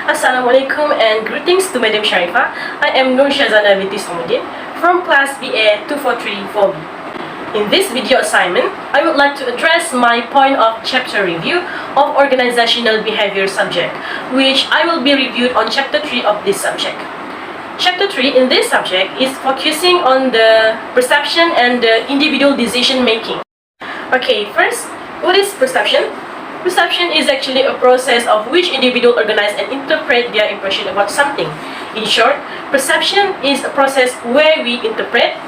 Assalamualaikum and greetings to Madam Sharifah. I am SHAZANA with Somuddin from class BA 2434B. In this video assignment, I would like to address my point of chapter review of organizational behavior subject, which I will be reviewed on chapter 3 of this subject. Chapter 3 in this subject is focusing on the perception and the individual decision making. Okay, first, what is perception? Perception is actually a process of which individuals organize and interpret their impression about something. In short, perception is a process where we interpret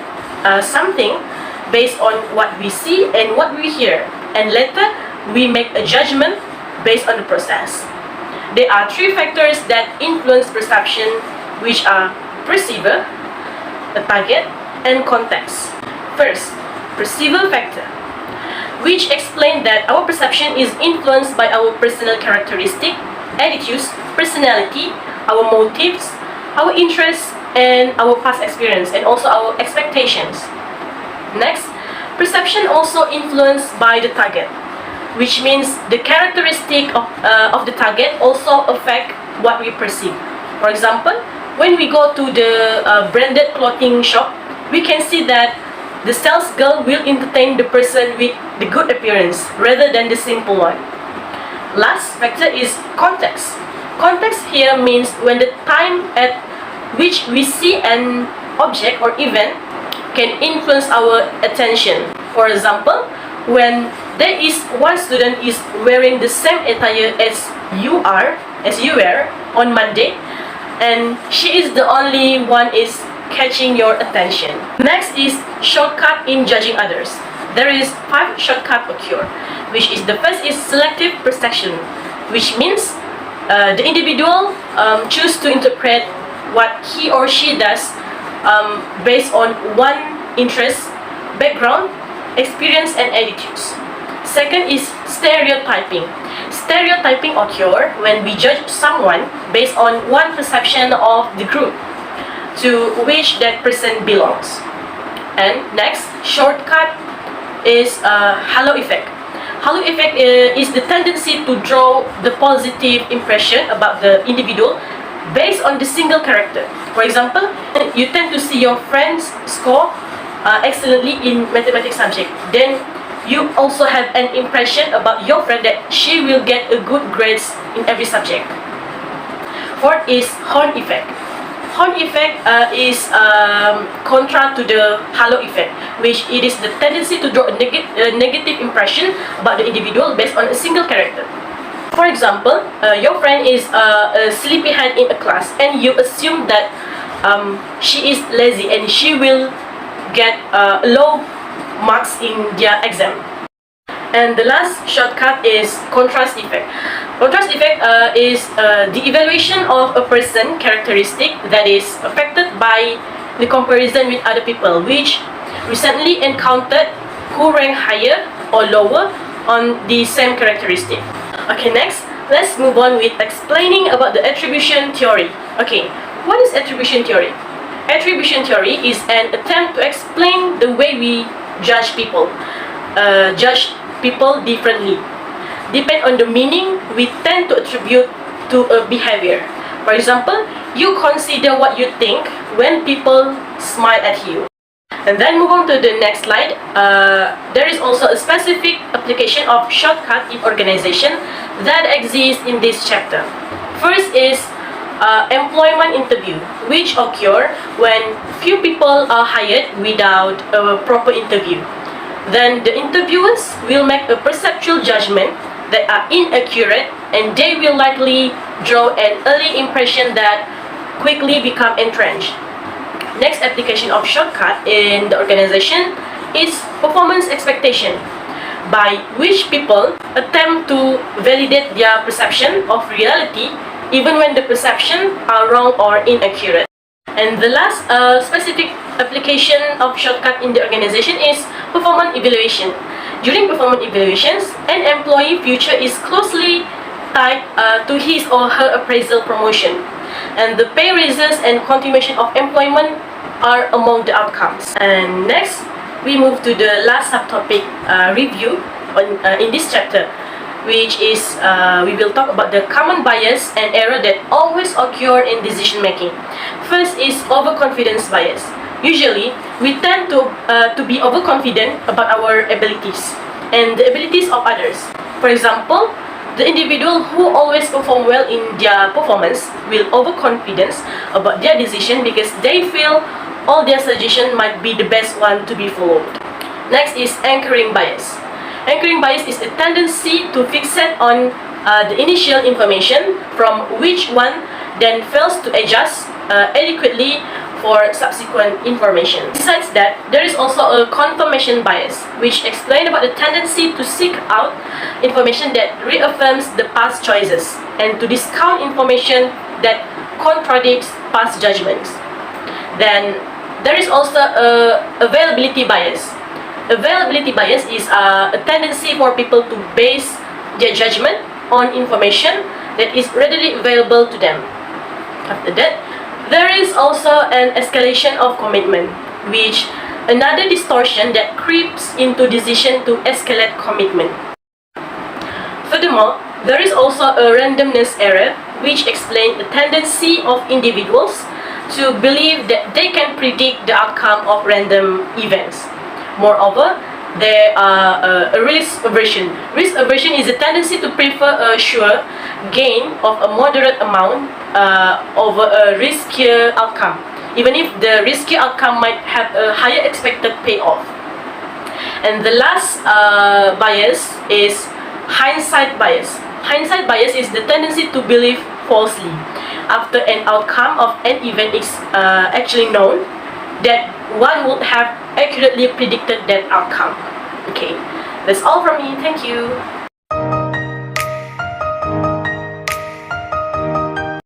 something based on what we see and what we hear, and later we make a judgment based on the process. There are three factors that influence perception, which are perceiver, a target, and context. First, perceiver factor, which explain that our perception is influenced by our personal characteristic, attitudes, personality, our motives, our interests, and our past experience, and also our expectations. Next, perception also influenced by the target, which means the characteristic of the target also affect what we perceive. For example, when we go to the branded clothing shop, we can see that the sales girl will entertain the person with the good appearance rather than the simple one. Last factor is context. Context here means when the time at which we see an object or event can influence our attention. For example, when there is one student is wearing the same attire as you wear on Monday, and she is the only one is catching your attention. Next is shortcut in judging others. There is 5 shortcuts occur, which is the first is selective perception, which means the individual choose to interpret what he or she does based on one interest, background, experience, and attitudes. Second is stereotyping. Stereotyping occur when we judge someone based on one perception of the group to which that person belongs. And next, shortcut is halo effect. Halo effect is the tendency to draw the positive impression about the individual based on the single character. For example, you tend to see your friends score excellently in mathematics subject. Then you also have an impression about your friend that she will get a good grades in every subject. Fourth is horn effect. Horn effect is contra to the halo effect, which it is the tendency to draw a negative impression about the individual based on a single character. For example, your friend is a sleepyhead in a class, and you assume that she is lazy and she will get low marks in their exam. And the last shortcut is contrast effect. Contrast effect is the evaluation of a person characteristic that is affected by the comparison with other people, which recently encountered who rank higher or lower on the same characteristic. Okay, next, let's move on with explaining about the attribution theory. Okay, what is attribution theory? Attribution theory is an attempt to explain the way we judge people. Differently. Depend on the meaning we tend to attribute to a behavior. For example, you consider what you think when people smile at you. And then move on to the next slide. There is also a specific application of shortcut in organization that exists in this chapter. First is employment interview, which occur when few people are hired without a proper interview. Then the interviewers will make a perceptual judgment that are inaccurate, and they will likely draw an early impression that quickly become entrenched. Next application of shortcut in the organization is performance expectation, by which people attempt to validate their perception of reality even when the perception are wrong or inaccurate. And the last specific application of shortcut in the organization is performance evaluation. During performance evaluations, an employee future is closely tied to his or her appraisal promotion, and the pay raises and continuation of employment are among the outcomes. And next, we move to the last subtopic review in this chapter. which is we will talk about the common bias and error that always occur in decision making. First is overconfidence bias. Usually, we tend to be overconfident about our abilities and the abilities of others. For example, the individual who always perform well in their performance will overconfidence about their decision because they feel all their suggestion might be the best one to be followed. Next is anchoring bias. Anchoring bias is a tendency to fixate on the initial information from which one then fails to adjust adequately for subsequent information. Besides that, there is also a confirmation bias, which explains about the tendency to seek out information that reaffirms the past choices and to discount information that contradicts past judgments. Then there is also availability bias. Availability bias is a tendency for people to base their judgment on information that is readily available to them. After that, there is also an escalation of commitment, which another distortion that creeps into decision to escalate commitment. Furthermore, there is also a randomness error, which explains the tendency of individuals to believe that they can predict the outcome of random events. Moreover, there are a risk aversion. Risk aversion is a tendency to prefer a sure gain of a moderate amount over a riskier outcome, even if the riskier outcome might have a higher expected payoff. And the last bias is hindsight bias. Hindsight bias is the tendency to believe falsely after an outcome of an event is actually known, that one would have accurately predicted that outcome. Okay, that's all from me. Thank you.